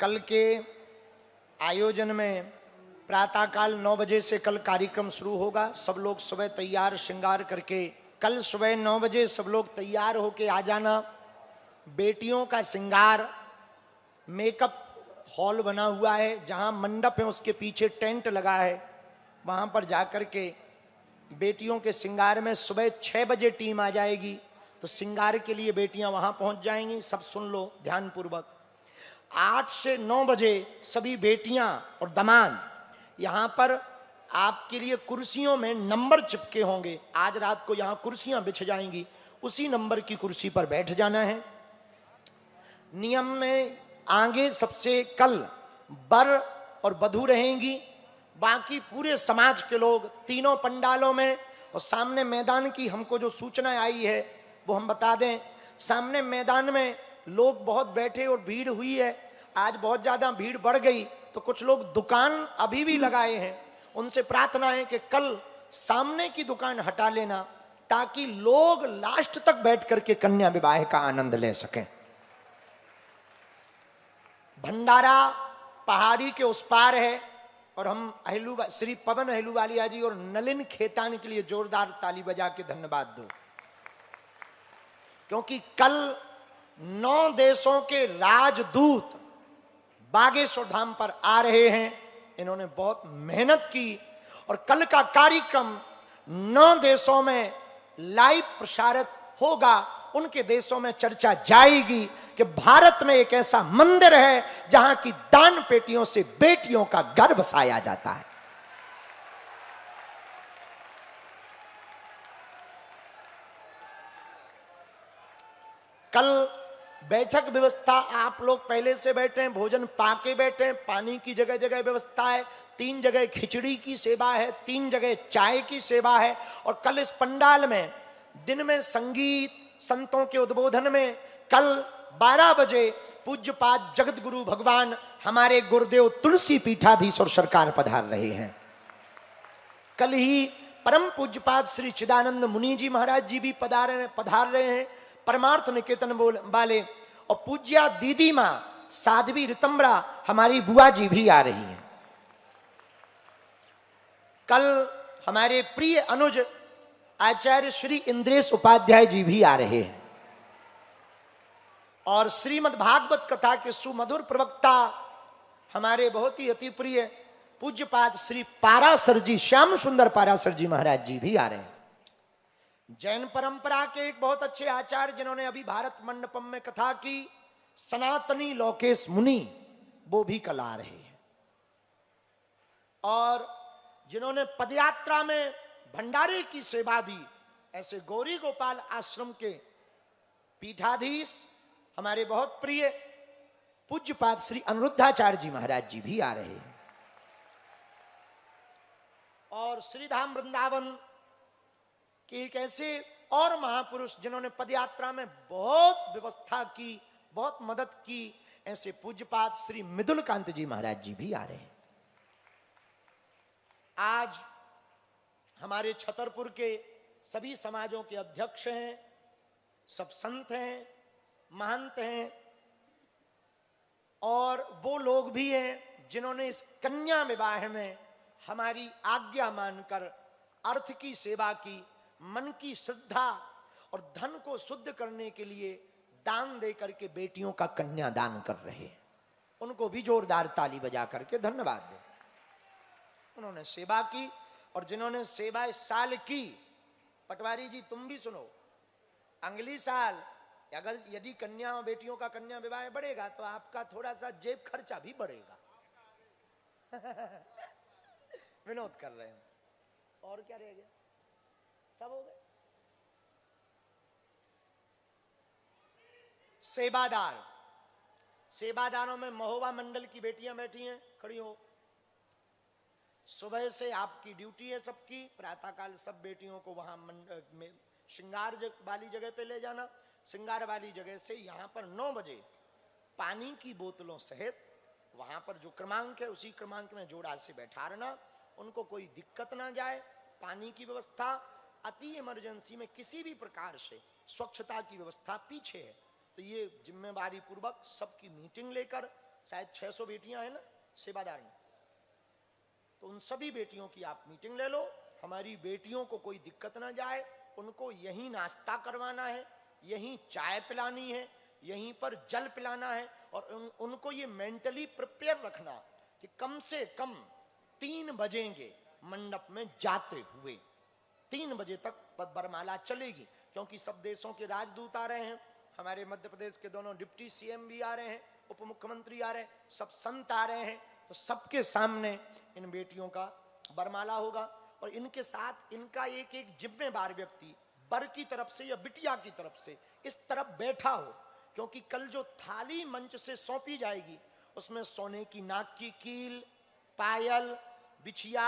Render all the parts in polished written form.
कल के आयोजन में प्रातःकाल 9 बजे से कल कार्यक्रम शुरू होगा। सब लोग सुबह तैयार श्रृंगार करके कल सुबह 9 बजे सब लोग तैयार होके आ जाना। बेटियों का श्रृंगार मेकअप हॉल बना हुआ है, जहां मंडप है उसके पीछे टेंट लगा है, वहां पर जाकर के बेटियों के श्रृंगार में सुबह 6 बजे टीम आ जाएगी, तो श्रृंगार के लिए बेटियां वहां पहुंच जाएंगी। सब सुन लो ध्यान पूर्वक। 8 से 9 बजे सभी बेटियां और दामाद यहां पर आपके लिए कुर्सियों में नंबर चिपके होंगे। आज रात को यहां कुर्सियां बिछ जाएंगी, उसी नंबर की कुर्सी पर बैठ जाना है। नियम में आगे सबसे कल वर और वधू रहेंगी, बाकी पूरे समाज के लोग तीनों पंडालों में। और सामने मैदान की हमको जो सूचना आई है वो हम बता दें। सामने मैदान में लोग बहुत बैठे और भीड़ हुई है। आज बहुत ज्यादा भीड़ बढ़ गई, तो कुछ लोग दुकान अभी भी लगाए हैं। उनसे प्रार्थना है कि कल सामने की दुकान हटा लेना, ताकि लोग लास्ट तक बैठ करके कन्या विवाह का आनंद ले सकें। भंडारा पहाड़ी के उस पार है, और हम श्री पवन अहलूवालिया जी और नलिन खेतान के लिए जोरदार ताली बजा के धन्यवाद दो, क्योंकि कल 9 देशों के राजदूत बागेश्वर धाम पर आ रहे हैं। इन्होंने बहुत मेहनत की, और कल का कार्यक्रम 9 देशों में लाइव प्रसारित होगा। उनके देशों में चर्चा जाएगी कि भारत में एक ऐसा मंदिर है जहां की दान पेटियों से बेटियों का घर बसाया जाता है। कल बैठक व्यवस्था आप लोग पहले से बैठे हैं, भोजन पाके बैठे हैं। पानी की जगह जगह व्यवस्था है, 3 जगह खिचड़ी की सेवा है, 3 जगह चाय की सेवा है। और कल इस पंडाल में दिन में संगीत, संतों के उद्बोधन में कल 12 बजे पूज्यपाद जगत गुरु भगवान हमारे गुरुदेव तुलसी पीठाधीश्वर सरकार पधार रहे हैं। कल ही परम पूज्यपाद श्री चिदानंद मुनि जी महाराज जी भी पधार रहे हैं। परमार्थ निकेतन वाले और पूज्या दीदी मां साध्वी रितंबरा हमारी बुआ जी भी आ रही हैं। कल हमारे प्रिय अनुज आचार्य श्री इंद्रेश उपाध्याय जी भी आ रहे हैं। और श्रीमद् भागवत कथा के सुमधुर प्रवक्ता हमारे बहुत ही अति प्रिय पूज्यपाद श्री पारासर जी, श्याम सुंदर पारासर जी महाराज जी भी आ रहे हैं। जैन परंपरा के एक बहुत अच्छे आचार्य जिन्होंने अभी भारत मंडपम में कथा की, सनातनी लोकेश मुनि, वो भी कल आ रहे हैं। और जिन्होंने पदयात्रा में भंडारे की सेवा दी, ऐसे गौरी गोपाल आश्रम के पीठाधीश हमारे बहुत प्रिय पूज्यपाद श्री अनिरुद्धाचार्य जी महाराज जी भी आ रहे हैं। और श्रीधाम वृंदावन के एक ऐसे और महापुरुष जिन्होंने पदयात्रा में बहुत व्यवस्था की, बहुत मदद की, ऐसे पूज्यपाद श्री मृदुलकांत जी महाराज जी भी आ रहे हैं। आज हमारे छतरपुर के सभी समाजों के अध्यक्ष हैं, सब संत हैं, महंत हैं, और वो लोग भी हैं जिन्होंने इस कन्या विवाह में हमारी आज्ञा मानकर अर्थ की सेवा की, मन की श्रद्धा और धन को शुद्ध करने के लिए दान दे करके बेटियों का कन्यादान कर रहे हैं। उनको भी जोरदार ताली बजा करके धन्यवाद दो। उन्होंने सेवा की, और जिन्होंने सेवा इस साल की, पटवारी जी तुम भी सुनो, अगली साल अगर यदि कन्या बेटियों का कन्या विवाह बढ़ेगा तो आपका थोड़ा सा जेब खर्चा भी बढ़ेगा। विनोद कर रहे हैं। और क्या रह गया? सब हो गए। सेवादार, सेवादारों में महोबा मंडल की बेटियां बैठी हैं, खड़ी हो। सुबह से आपकी ड्यूटी है सबकी, प्रातःकाल सब बेटियों को वहां श्रृंगार वाली जगह पे ले जाना। श्रृंगार वाली जगह से यहां पर 9 बजे पानी की बोतलों सहित वहां पर जो क्रमांक है उसी क्रमांक में जोड़ा से बैठाना, उनको कोई दिक्कत ना जाए। पानी की व्यवस्था अति इमरजेंसी में किसी भी प्रकार से, स्वच्छता की व्यवस्था पीछे है, तो ये जिम्मेवारी पूर्वक सबकी मीटिंग लेकर शायद 600 बेटियां हैं ना सेवादार में, तो उन सभी बेटियों की आप मीटिंग ले लो। हमारी बेटियों को कोई दिक्कत ना जाए, उनको यहीं नाश्ता करवाना है, यहीं चाय पिलानी है, यहीं पर जल पिलाना है, और उनको ये मेंटली प्रिपेयर रखना कि कम से कम 3 बजेंगे मंडप में जाते हुए, 3 बजे तक बरमाला चलेगी, क्योंकि सब देशों के राजदूत आ रहे हैं, हमारे मध्य प्रदेश के दोनों डिप्टी सीएम भी आ रहे हैं, उप मुख्यमंत्री आ रहे हैं, सब संत आ रहे हैं, तो सबके सामने इन बेटियों का बरमाला होगा। और इनके साथ इनका एक एक जिम्मेदार व्यक्ति बर की तरफ से या बिटिया की तरफ से इस तरफ बैठा हो, क्योंकि कल जो थाली मंच से सौंपी जाएगी उसमें सोने की नाक की कील, पायल, बिछिया,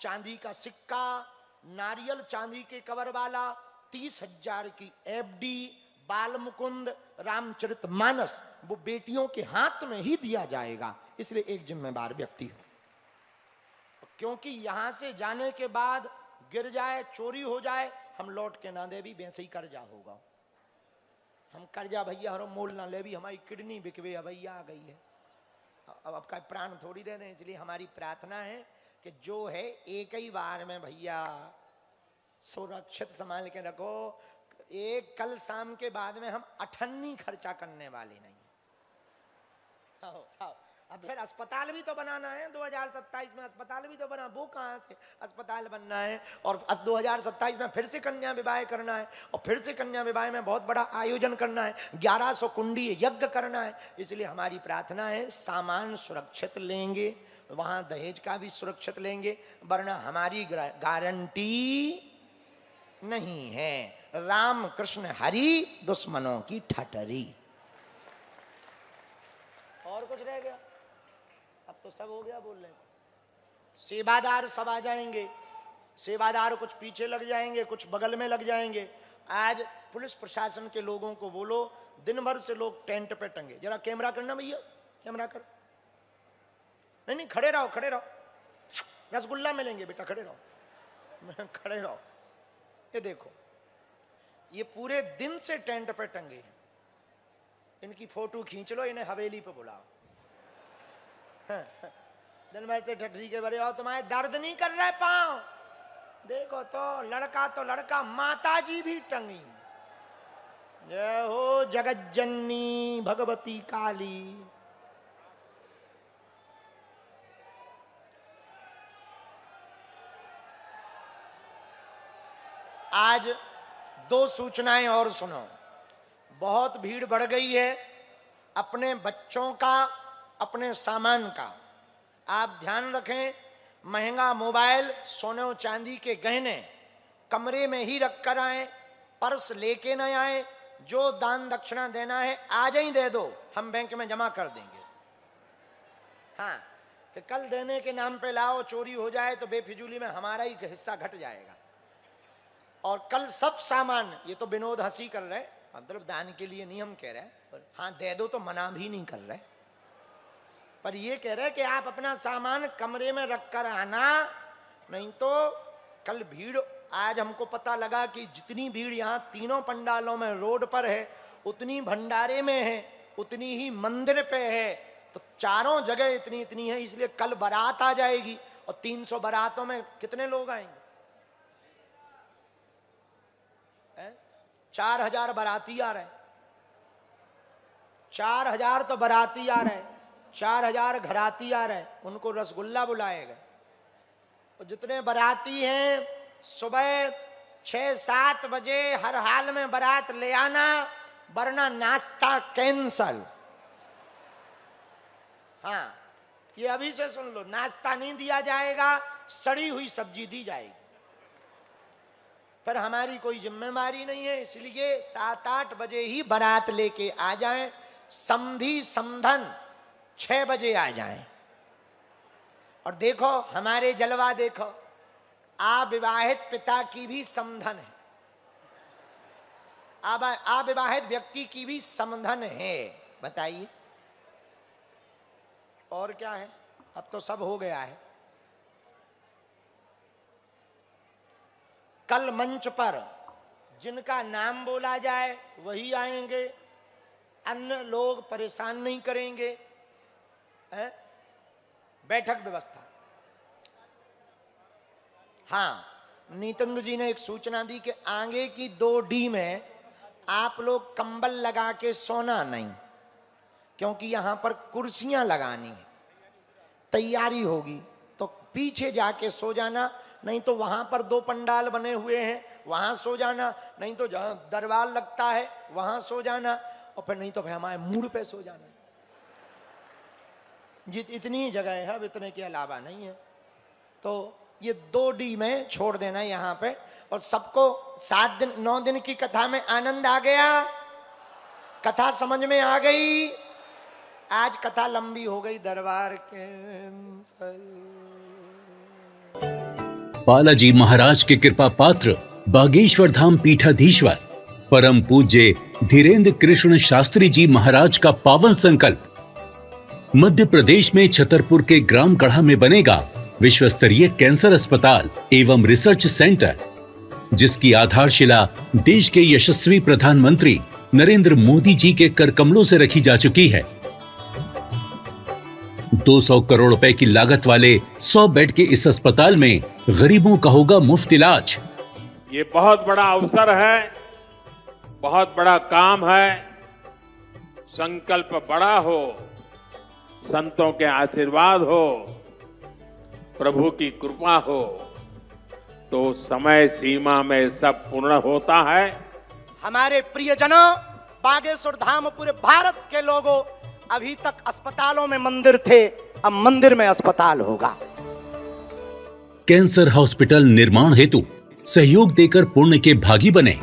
चांदी का सिक्का, नारियल चांदी के कवर वाला, 30,000 की एफडी, बाल मुकुंद, रामचरितमानस वो बेटियों के हाथ में ही दिया जाएगा। इसलिए एक जिम्मेदार व्यक्ति हो, क्योंकि यहां से जाने के बाद गिर जाए, चोरी हो जाए, हम लौट के ना दे भी वैसे ही कर्जा होगा। हम कर्जा भैया हर मोल ना ले भी, हमारी किडनी बिकवे भैया आ गई है, अब आपका प्राण थोड़ी दे दें। इसलिए हमारी प्रार्थना है कि जो है एक ही बार में भैया सुरक्षित संभाल के रखो। एक कल शाम के बाद में हम 98 खर्चा करने वाले नहीं। अब फिर अस्पताल भी तो बनाना है, 2027 में अस्पताल भी तो बना, वो कहां से अस्पताल बनना है, और 2027 में फिर से कन्या विवाह करना है, और फिर से कन्या विवाह में बहुत बड़ा आयोजन करना है, 1100 कुंडी यज्ञ करना है। इसलिए हमारी प्रार्थना है सामान सुरक्षित लेंगे, वहां दहेज का भी सुरक्षित लेंगे, वरना हमारी गारंटी नहीं है। राम कृष्ण हरि दुश्मनों की ठटरी। और कुछ रह गया? अब तो सब हो गया बोल रहे। सेवादार सब आ जाएंगे, सेवादार कुछ पीछे लग जाएंगे, कुछ बगल में लग जाएंगे। आज पुलिस प्रशासन के लोगों को बोलो, दिन भर से लोग टेंट पे टंगे, जरा कैमरा करना भैया, कैमरा कर। नहीं नहीं खड़े रहो, खड़े रहो, रसगुल्ला मिलेंगे बेटा, खड़े रहो, खड़े रहो। ये देखो, ये पूरे दिन से टेंट पे टंगे, इनकी फोटो खींच लो, इन्हें हवेली पे बुलाओ। दिन भर से ठठरी के भरे, और तुम्हारे दर्द नहीं कर रहे पांव? देखो तो लड़का माता जी भी टंगी। जय हो जगत जननी भगवती काली। आज 2 सूचनाएं और सुनो। बहुत भीड़ बढ़ गई है, अपने बच्चों का, अपने सामान का आप ध्यान रखें। महंगा मोबाइल, सोने चांदी के गहने कमरे में ही रख कर आए, पर्स लेके न आए। जो दान दक्षिणा देना है आज ही दे दो, हम बैंक में जमा कर देंगे। हाँ, कि कल देने के नाम पे लाओ, चोरी हो जाए तो बेफिजूली में हमारा ही हिस्सा घट जाएगा। और कल सब सामान, ये तो विनोद हंसी कर रहे, मतलब दान के लिए नहीं हम कह रहे, पर हाँ दे दो तो मना भी नहीं कर रहे, पर ये कह रहे कि आप अपना सामान कमरे में रख कर आना, नहीं तो कल भीड़। आज हमको पता लगा कि जितनी भीड़ यहाँ तीनों पंडालों में रोड पर है, उतनी भंडारे में है, उतनी ही मंदिर पे है, तो चारों जगह इतनी इतनी है। इसलिए कल बारात आ जाएगी, और 300 बारातों में कितने लोग आएंगे? 4000 बाराती आ रहे, 4000 तो बाराती आ रहे, 4000 घराती आ रहे, उनको रसगुल्ला बुलाएगा। और जितने बाराती हैं सुबह 6-7 बजे हर हाल में बारात ले आना, वरना नाश्ता कैंसल। हाँ, ये अभी से सुन लो, नाश्ता नहीं दिया जाएगा, सड़ी हुई सब्जी दी जाएगी। पर हमारी कोई जिम्मेदारी नहीं है, इसलिए 7-8 बजे ही बारात लेके आ जाएं। समधी समधन 6 बजे आ जाएं। और देखो हमारे जलवा देखो, अविवाहित पिता की भी समधन है, अविवाहित व्यक्ति की भी समधन है। बताइए और क्या है? अब तो सब हो गया है। कल मंच पर जिनका नाम बोला जाए वही आएंगे, अन्य लोग परेशान नहीं करेंगे। है? बैठक व्यवस्था। हाँ, नितंद जी ने एक सूचना दी कि आगे की 2D में आप लोग कंबल लगा के सोना नहीं, क्योंकि यहां पर कुर्सियां लगानी है, तैयारी होगी, तो पीछे जाके सो जाना, नहीं तो वहां पर 2 पंडाल बने हुए हैं, वहां सो जाना, नहीं तो जहां दरबार लगता है वहां सो जाना, और फिर नहीं तो फिर हमारे मूड पे सो जाना। इतनी जगह है, अब इतने के अलावा नहीं है। तो ये 2D में छोड़ देना यहाँ पे, और सबको 7 दिन 9 दिन की कथा में आनंद आ गया, कथा समझ में आ गई। आज कथा लंबी हो गई, दरबार कैंसल। बालाजी महाराज के कृपा पात्र बागेश्वर धाम पीठाधीश्वर परम पूज्य धीरेन्द्र कृष्ण शास्त्री जी महाराज का पावन संकल्प। मध्य प्रदेश में छतरपुर के ग्राम गढ़ा में बनेगा विश्व स्तरीय कैंसर अस्पताल एवं रिसर्च सेंटर, जिसकी आधारशिला देश के यशस्वी प्रधानमंत्री नरेंद्र मोदी जी के कर कमलों से रखी जा चुकी है। 200 करोड़ रुपए की लागत वाले 100 बेड के इस अस्पताल में गरीबों का होगा मुफ्त इलाज। ये बहुत बड़ा अवसर है, बहुत बड़ा काम है। संकल्प बड़ा हो, संतों के आशीर्वाद हो, प्रभु की कृपा हो, तो समय सीमा में सब पूर्ण होता है। हमारे प्रियजनों, बागेश्वर धाम पूरे भारत के लोगों, अभी तक अस्पतालों में मंदिर थे, अब मंदिर में अस्पताल होगा। कैंसर हॉस्पिटल निर्माण हेतु सहयोग देकर पुण्य के भागी बने।